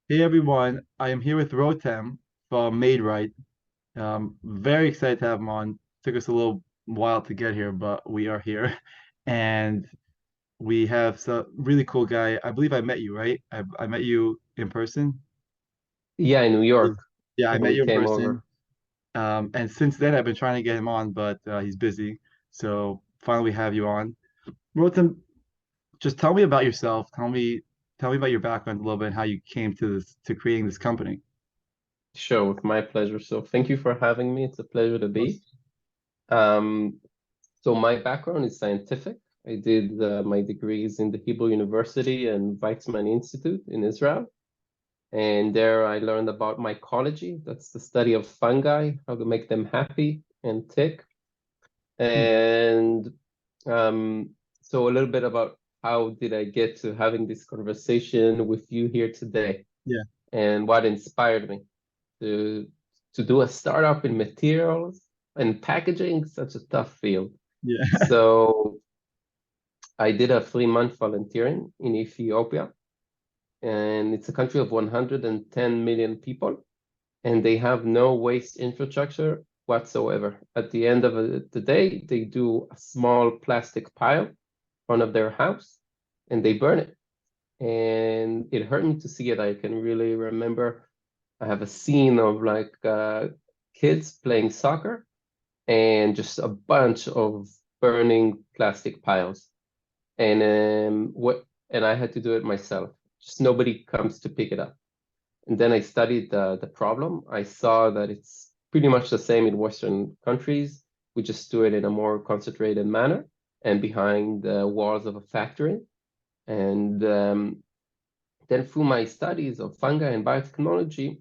Hey everyone, I am here with Rotem from MadeRight. Very excited to have him on. Took us a little while to get here, but we are here. And we have some really cool guy. I believe I met you, right? I met you in person. Yeah, in New Yeah, York yeah, I when met we you in came person. over. And since then I've been trying to get him on, but he's busy. So finally we have you on. Rotem, just tell me about yourself. Tell me about your background a little bit and how you came to creating this company. Sure, with my pleasure. So thank you for having me. It's a pleasure to be. Um, so my background is scientific. I did my degrees in the Hebrew University and Weizmann Institute in Israel. And there I learned about mycology. That's the study of fungi, how to make them happy and tick. Hmm. And so a little bit about how did I get to having this conversation with you here today Yeah. and what inspired me to do a startup in materials and packaging, such a tough field. Yeah. So I did a 3 month volunteering in Ethiopia, and it's a country of 110 million people, and they have no waste infrastructure whatsoever. At the end of the day, they do a small plastic pile in front of their house and they burn it. And it hurt me to see it. I can really remember I have a scene of like kids playing soccer and just a bunch of burning plastic piles. And what and I had to do it myself. Just nobody comes to pick it up. And then I studied the problem. I saw that it's pretty much the same in Western countries. We just do it in a more concentrated manner and behind the walls of a factory. And then through my studies of fungi and biotechnology,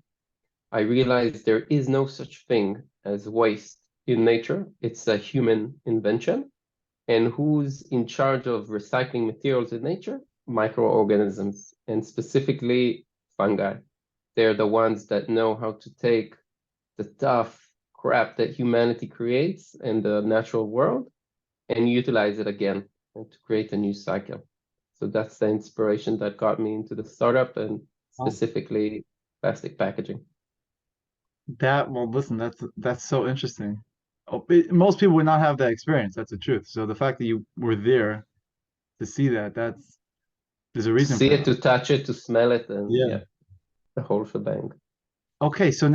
I realized there is no such thing as waste in nature. It's a human invention. And who's in charge of recycling materials in nature? Microorganisms, and specifically fungi. They're the ones that know how to take the tough crap that humanity creates in the natural world and utilize it again and to create a new cycle. So that's the inspiration that got me into the startup and Oh, specifically plastic packaging. well, listen, that's so interesting. Most people would not have that experience. That's the truth. So the fact that you were there to see that, there's a To reason see for it, that. to touch it, to smell it, and Yeah. yeah, the whole shebang. Okay, so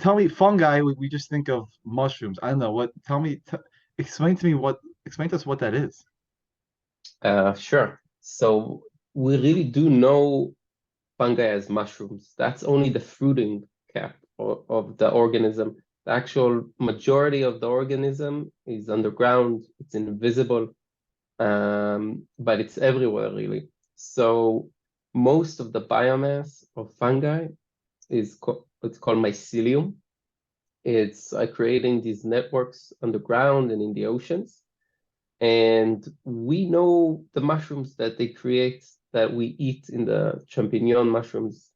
tell me, fungi. We just think of mushrooms. I don't know what. Tell me, t explain to us what that is. Sure. So we really do know fungi as mushrooms. That's only the fruiting cap of the organism. The actual majority of the organism is underground, it's invisible, but it's everywhere really. So most of the biomass of fungi is what's called mycelium. It's creating these networks underground and in the oceans. And we know the mushrooms that they create that we eat in the champignon mushrooms,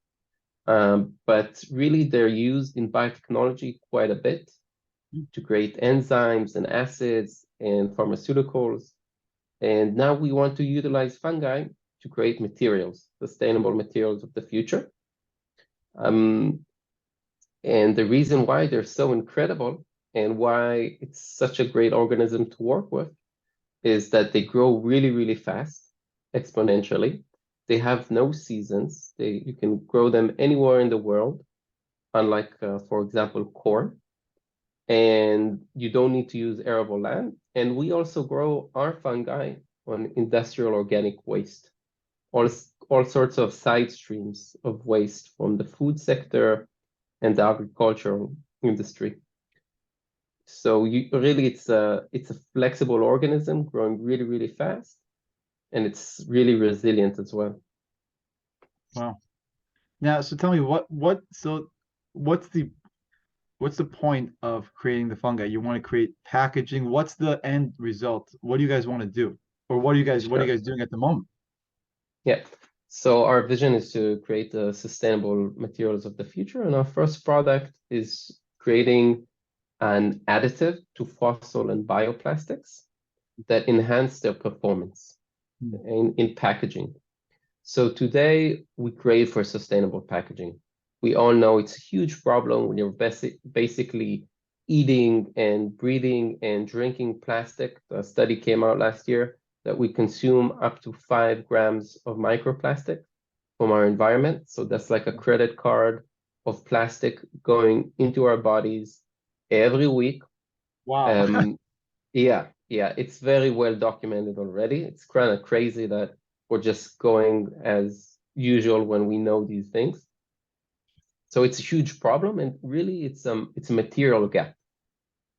but really they're used in biotechnology quite a bit to create enzymes and acids and pharmaceuticals. And now we want to utilize fungi to create materials, sustainable materials of the future. Um, and the reason why they're so incredible and why it's such a great organism to work with is that they grow really, really fast, exponentially. They have no seasons. You can grow them anywhere in the world, unlike, for example, corn. And you don't need to use arable land. And we also grow our fungi on industrial organic waste, all, all sorts of side streams of waste from the food sector and the agricultural industry. So really, it's a flexible organism growing really, really fast, and it's really resilient as well. Wow. Now, so tell me what's the what's the point of creating the fungi? You want to create packaging. What's the end result? What do you guys want to do? Or what are you Sure. guys doing at the moment? Yeah. So our vision is to create the sustainable materials of the future, and our first product is creating an additive to fossil and bioplastics that enhance their performance Hmm. in packaging. So today we crave for sustainable packaging. We all know it's a huge problem when you're basically eating and breathing and drinking plastic. A study came out last year that we consume up to 5 grams of microplastic from our environment. So that's like a credit card of plastic going into our bodies every week. Wow. Yeah, it's very well documented already. It's kind of crazy that we're just going as usual when we know these things. So it's a huge problem, and really it's a material gap.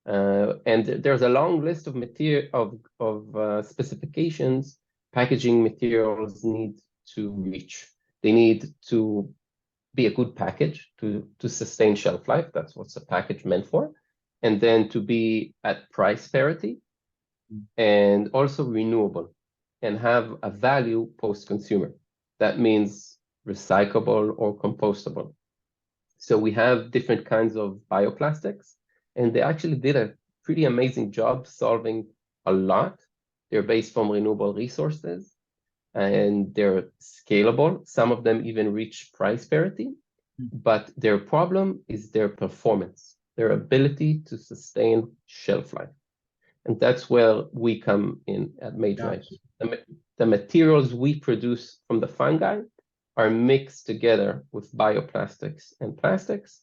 And there's a long list of specifications packaging materials need to reach. They need to be a good package to sustain shelf life. That's what's a package meant for. And then to be at price parity and also renewable and have a value post-consumer. That means recyclable or compostable. So we have different kinds of bioplastics, and they actually did a pretty amazing job solving a lot. They're based from renewable resources and they're scalable. Some of them even reach price parity, but their problem is their performance, their ability to sustain shelf life. And that's where we come in at MadeRight. Gotcha. The materials we produce from the fungi are mixed together with bioplastics and plastics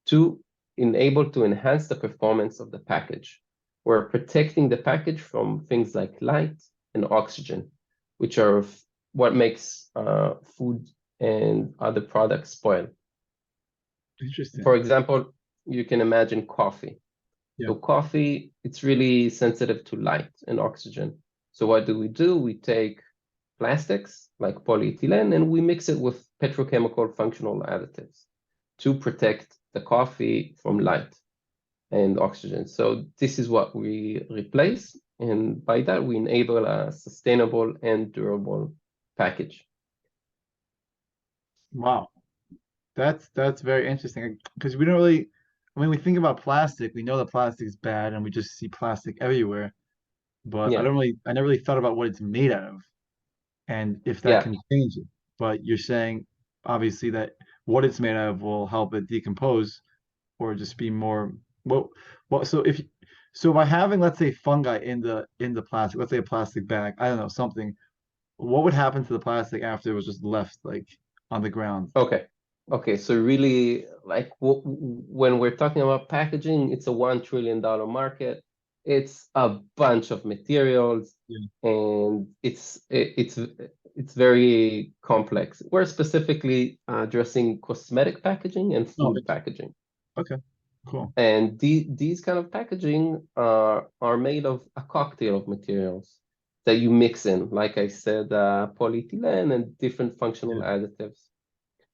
to enable to enhance the performance of the package. We're protecting the package from things like light and oxygen, which are what makes food and other products spoil. For Interesting. example, you can imagine coffee. Yeah. So coffee, it's really sensitive to light and oxygen. So what do? We take plastics like polyethylene and we mix it with petrochemical functional additives to protect the coffee from light and oxygen. So this is what we replace. And by that, we enable a sustainable and durable package. Wow. That's very interesting because we don't really, when we think about plastic, we know that plastic is bad and we just see plastic everywhere. But Yeah, I never really thought about what it's made out of and if that yeah. can change it. But you're saying obviously that what it's made out of will help it decompose or just be more well so if so by having let's say fungi in the plastic, let's say a plastic bag, I don't know, something, what would happen to the plastic after it was just left like on the ground? Okay. Okay. So really, like when we're talking about packaging, it's a $1 trillion market. It's a bunch of materials, Yeah. and it's very complex. We're specifically addressing cosmetic packaging and Oh, food packaging. okay, cool. And these kind of packaging are made of a cocktail of materials that you mix in, like I said, polyethylene and different functional Yeah. additives.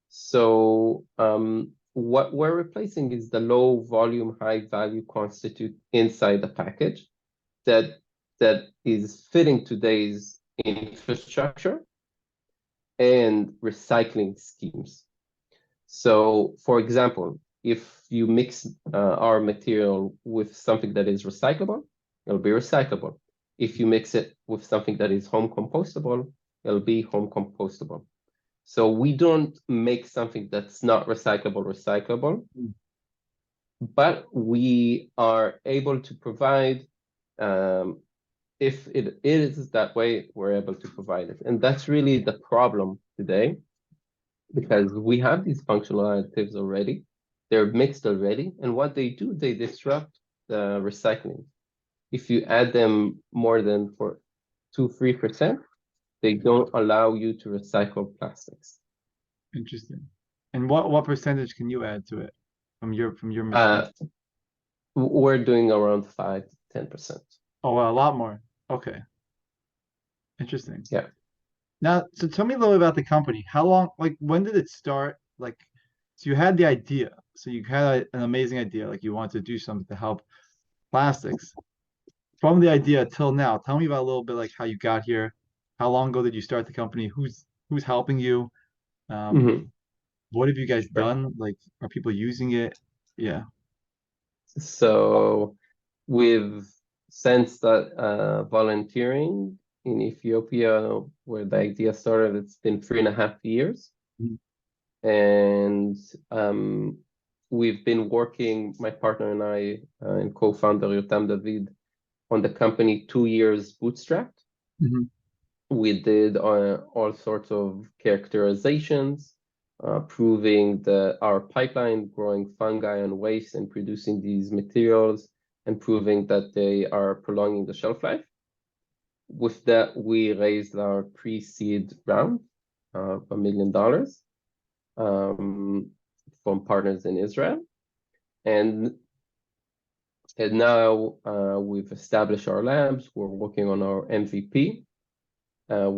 So what we're replacing is the low volume, high value constitute inside the package that that is fitting today's infrastructure and recycling schemes. So, for example, if you mix our material with something that is recyclable, it'll be recyclable. If you mix it with something that is home compostable, it'll be home compostable. So we don't make something that's not recyclable, Mm. but we are able to provide, if it is that way, we're able to provide it. And that's really the problem today, because we have these functional additives already. They're mixed already. And what they do, they disrupt the recycling. If you add them more than for 2-3%, they don't allow you to recycle plastics. Interesting. And what percentage can you add to it from your Uh, machine? we're doing around 5 to 10%. Oh, well, a lot more. Okay, interesting. Yeah. Now, so tell me a little bit about the company. How long, like, when did it start? Like, so you had the idea. So you had an amazing idea, like you wanted to do something to help plastics. From the idea till now, tell me about a little bit like how you got here. How long ago did you start the company? Who's helping you? Um, Mhm. what have you guys Sure. done? Like, are people using it? Yeah. So we've since that volunteering in Ethiopia, where the idea started. It's been 3.5 years. Mhm. And we've been working, my partner and I, and co-founder Yotam David, on the company 2 years bootstrapped. Mhm. We did all sorts of characterizations, proving that our pipeline growing fungi and waste and producing these materials and proving that they are prolonging the shelf life. With that, we raised our pre-seed round of $1 million from partners in Israel. And now we've established our labs. We're working on our MVP.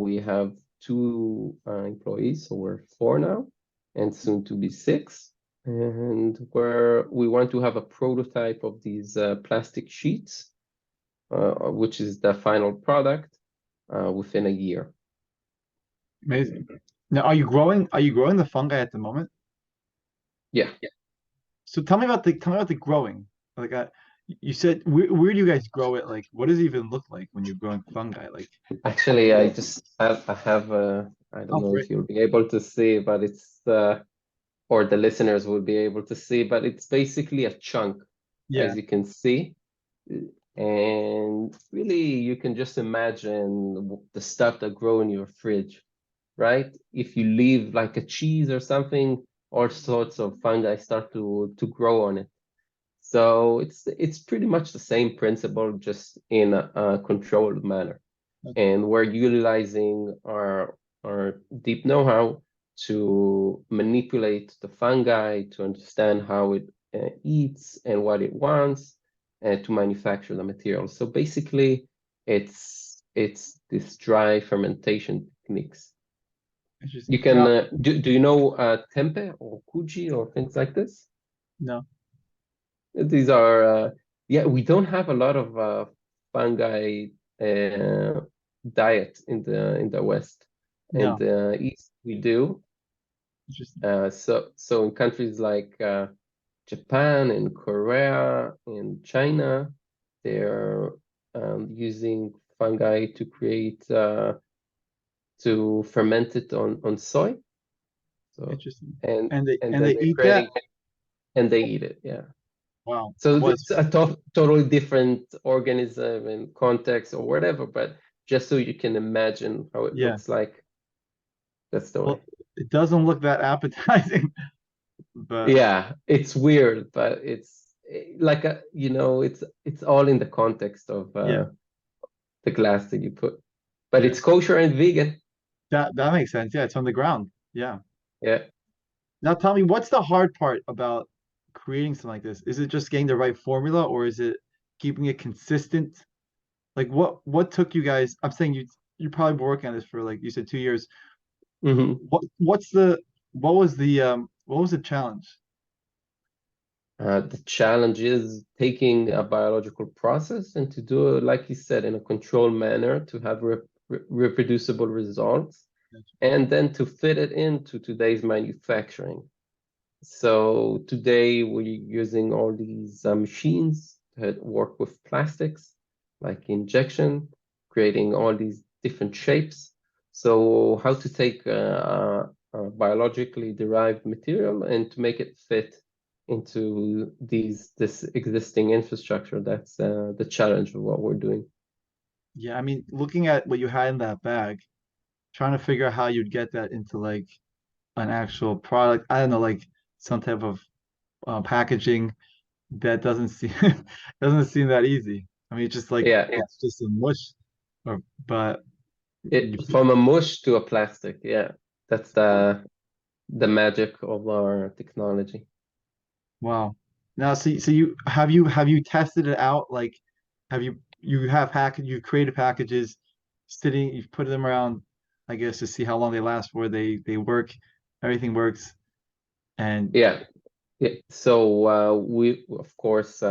We have 2 employees, so we're 4 now, and soon to be 6. And we want to have a prototype of these plastic sheets, which is the final product, within a year. Amazing. Now, are you growing the fungi at the moment? Yeah. So tell me about the growing. Like you said, where do you guys grow it? Like, what does it even look like when you're growing fungi? Like, Actually, I don't oh, know great. if you'll be able to see, but it's or the listeners will be able to see, but it's basically a chunk, Yeah, as you can see. And really, you can just imagine the stuff that grow in your fridge, right? If you leave like a cheese or something, all sorts of fungi start to grow on it. So it's pretty much the same principle, just in a controlled manner. And we're utilizing our deep know-how to manipulate the fungi, to understand how it eats and what it wants, and to manufacture the material. So basically, it's this dry fermentation techniques. interesting. You can Now, do you know tempe or kuji or things like this? no, These are yeah, we don't have a lot of fungi uh, diet in the West. In no, the East we do. interesting. So in countries like Japan and Korea and China, they're using fungi to create to ferment it on soy. So Interesting. and And they and and then they they're eat that? creating and they eat it. Yeah. Wow. So Well, it's a totally different organism and context or whatever, but just so you can imagine how it yeah. looks like, that's the way. Well, it doesn't look that appetizing, but Yeah, it's weird, but it's like it's all in the context of yeah, the glass that you put. But yeah. it's kosher and vegan. That makes sense. Yeah, it's on the ground. Yeah. Yeah. Now tell me, what's the hard part about creating something like this? Is it just getting the right formula, or is it keeping it consistent? Like what took you guys? I'm saying you probably been working on this for like you said 2 years. hmm What was the challenge? The challenge is taking a biological process and to do it, like you said, in a controlled manner to have reproducible results, and then to fit it into today's manufacturing. So today we're using all these machines that work with plastics, like injection, creating all these different shapes. So how to take a biologically derived material and to make it fit into this existing infrastructure. That's the challenge of what we're doing. Yeah, I mean, looking at what you had in that bag, trying to figure out how you'd get that into like an actual product. I don't know, like some type of packaging that doesn't seem doesn't seem that easy. I mean, it's just like Yeah, it's just a mush, or but you, from a mush to a plastic. Yeah, that's the magic of our technology. wow. Now, so you tested it out? Like, you've created packages, you've put them around, I guess, to see how long they last, where they work, everything works, and Yeah, yeah. So we, of course,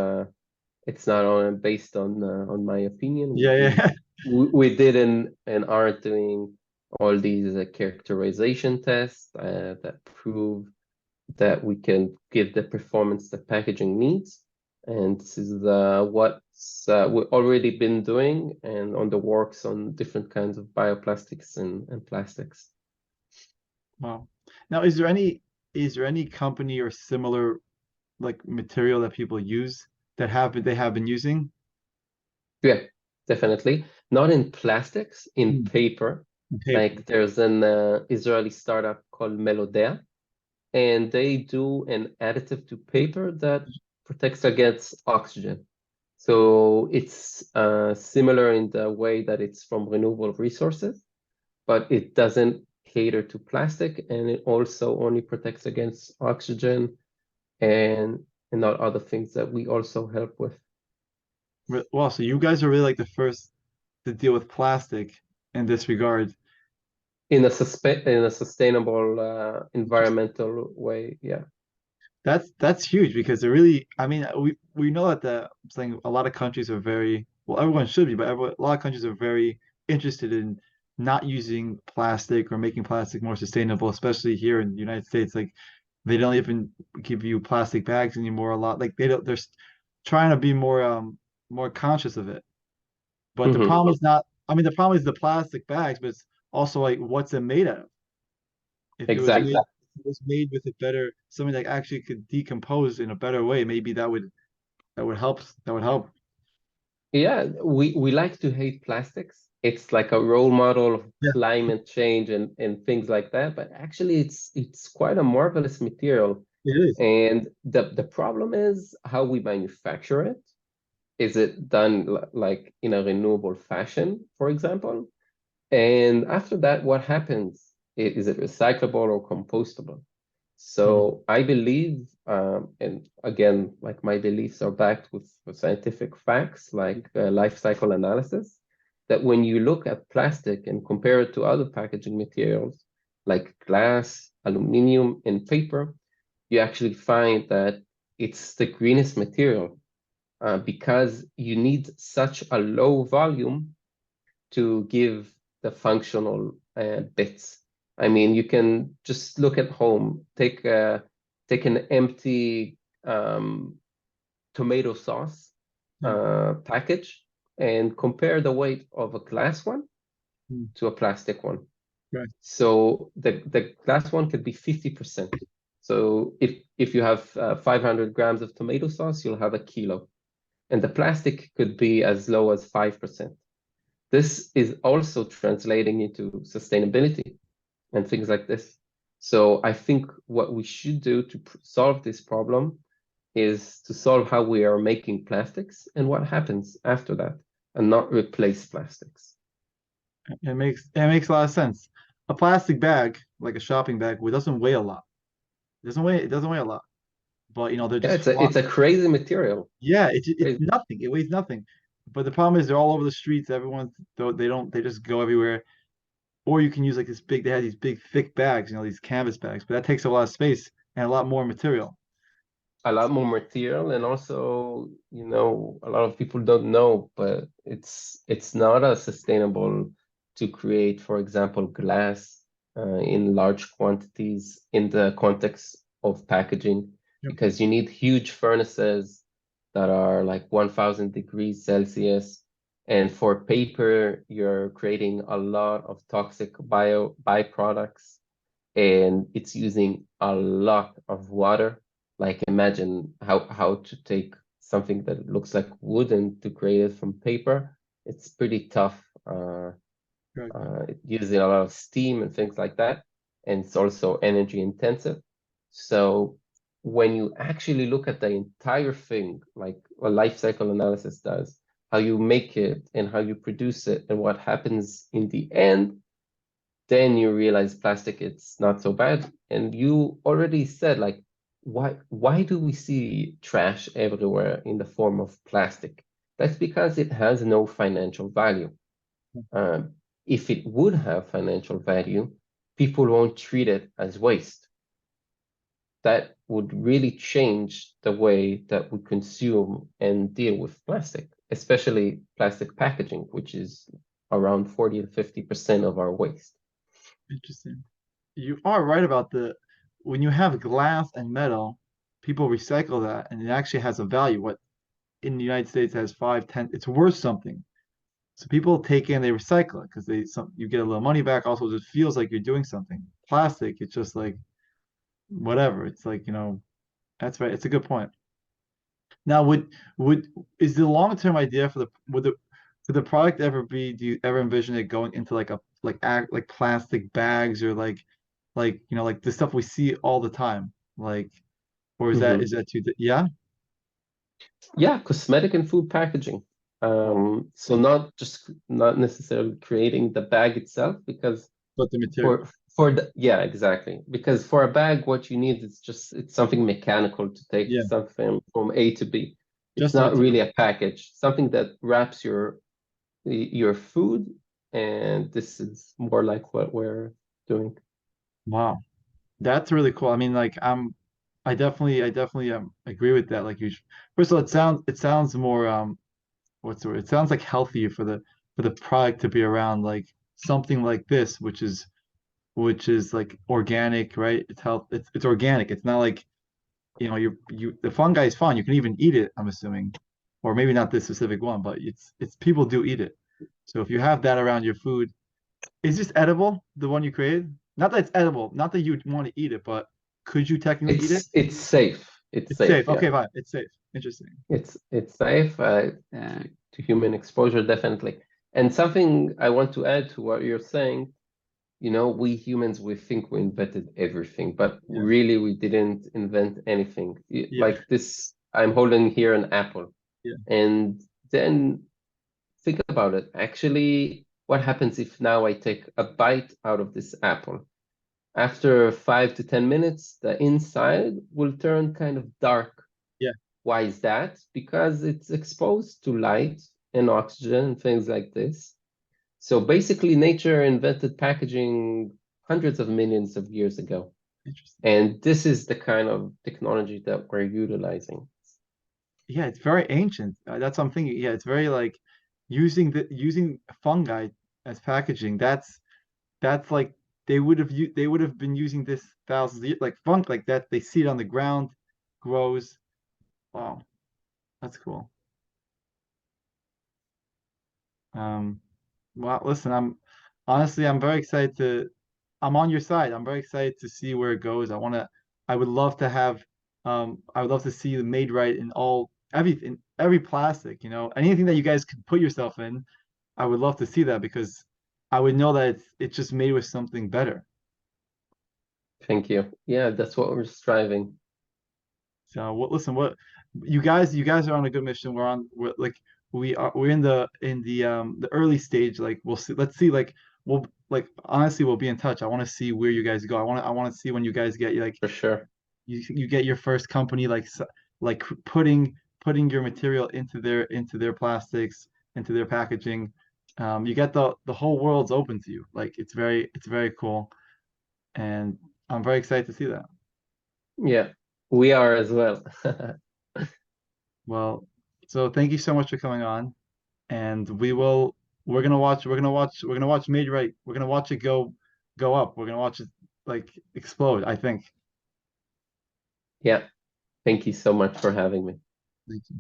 it's not on based on my opinion. yeah, yeah, We did and are doing all these characterization tests that prove that we can give the performance that packaging needs. And this is what's we've already been doing and on the works on different kinds of bioplastics and plastics. Wow. Now, is there any company or similar like material that people use that they have been using? Yeah, definitely. Not in plastics, in Hmm. paper. On paper. Like there's an Israeli startup called Melodea, and they do an additive to paper that protects against oxygen. So it's similar in the way that it's from renewable resources, but it doesn't cater to plastic, and it also only protects against oxygen and and not other things that we also help with. Wow, so you guys are really like the first to deal with plastic in this regard. In a sustainable environmental way. Yeah. That's huge because it really, I mean, we know that I'm saying a lot of countries are very, well, everyone should be, but a lot of countries are very interested in not using plastic or making plastic more sustainable, especially here in the United States. Like they don't even give you plastic bags anymore a lot. Like trying to be more conscious of it. But the Hmm. problem is not, I mean, the problem is the plastic bags, but it's also like what's it made out of? If it was Exactly. made if it was made with a better something that actually could decompose in a better way, maybe that would help. Yeah, we like to hate plastics. It's like a role model of Yeah, climate change and things like that. But actually, it's quite a marvelous material. it is. And the problem is how we manufacture it. Is it done like in a renewable fashion, for example? And after that, what happens? Is it recyclable or compostable? Mhm. So I believe, and again, like my beliefs are backed with scientific facts, like life cycle analysis, that when you look at plastic and compare it to other packaging materials like glass, aluminum, and paper, you actually find that it's the greenest material because you need such a low volume to give the functional bits. I mean, you can just look at home, take an empty um, tomato sauce Yeah, package and compare the weight of a glass one mm, to a plastic one. right. So the glass one could be 50%. So if you have 500 grams of tomato sauce, you'll have a kilo. And the plastic could be as low as 5%. This is also translating into sustainability and things like this. So I think what we should do to solve this problem is to solve how we are making plastics and what happens after that, and not replace plastics. It makes a lot of sense. A plastic bag, like a shopping bag, it doesn't weigh a lot. It doesn't weigh a lot. But they're Yeah, just it's flying. a crazy material. Yeah, it's Crazy. nothing. It weighs nothing. But the problem is they're all over the streets. Everyone's they don't they just go everywhere. Or you can use like they have these big thick bags, these canvas bags, but that takes a lot of space and a lot more material. A lot more material, and also, a lot of people don't know, but it's not as sustainable to create, for example, glass in large quantities in the context of packaging, Yep. because you need huge furnaces that are like 1000 degrees Celsius. And for paper, you're creating a lot of toxic byproducts, and it's using a lot of water. Like imagine how to take something that looks like wood and to create it from paper. It's pretty tough. Right. Using a lot of steam and things like that, and it's also energy intensive. So when you actually look at the entire thing, like what life cycle analysis does, how you make it and how you produce it and what happens in the end, then you realize plastic it's not so bad. And you already said like why do we see trash everywhere in the form of plastic? That's because it has no financial value. If it would have financial value, people won't treat it as waste. That would really change the way that we consume and deal with plastic, especially plastic packaging, which is around 40 to 50% of our waste. Interesting. You are right about when you have glass and metal, people recycle that and it actually has a value. in the United States has 5, 10, it's worth something. So people take it and they recycle it because you get a little money back. Also, it just feels like you're doing something. Plastic, it's just like whatever. It's like, that's right. It's a good point. Now, would is the long-term idea for the would the product ever be, do you ever envision it going into like a like plastic bags or like like the stuff we see all the time? Like, or Hmm. is that yeah? Yeah, cosmetic and food packaging. Wow. So not necessarily creating the bag itself, because But the material. for yeah, exactly. Because for a bag, what you need is just it's something mechanical to take Yeah, something from A to B. It's just the not really material. a package, something that wraps your food, and this is more like what we're doing. Wow. That's really cool. I mean, like I definitely agree with that. Like first of all, it sounds more what's the word? It sounds like healthier for the product to be around, like something like this, which is like organic, right? It's organic. It's not like, the fungi is fine. You can even eat it, I'm assuming. Or maybe not this specific one, but it's people do eat it. So if you have that around your food, is this edible, the one you created? Not that it's edible, not that you'd want to eat it, but could you technically eat it? It's safe. It's It's safe. safe, yeah. Okay, fine. It's safe. Interesting. It's safe to human exposure, definitely. And something I want to add to what you're saying, we humans, we think we invented everything, but Yeah. really we didn't invent anything. Yeah. Like this, I'm holding here an apple, Yeah. and then think about it. Actually, what happens if now I take a bite out of this apple? After 5 to 10 minutes, the inside will turn kind of dark. Yeah. Why is that? Because it's exposed to light and oxygen and things like this. So basically, nature invented packaging hundreds of millions of years ago. Interesting. And this is the kind of technology that we're utilizing. Yeah, it's very ancient. That's what I'm thinking. Yeah, it's very like using fungi as packaging. That's like they would have been using this thousands of years, like funk like that. They see it on the ground, grows. Wow, that's cool. Um, well, listen, I'm very excited I'm on your side. I'm very excited to see where it goes. I would love to have, I would love to see the made right in every plastic, anything that you guys could put yourself in. I would love to see that because I would know that it's just made with something better. Thank you. Yeah, that's what we're striving. So listen, you guys are on a good mission. We're in the early stage. Like we'll see. Let's see. Like honestly, we'll be in touch. I want to see where you guys go. I want to see when you guys get like For sure. you get your first company, like putting your material into their plastics, into their packaging. You get the whole world's open to you. Like it's very cool, and I'm very excited to see that. Yeah, we are as well. Well, so thank you so much for coming on, and we're gonna watch Made Right. We're gonna watch it go up. We're gonna watch it like explode, I think. Yeah, thank you so much for having me. Thank you.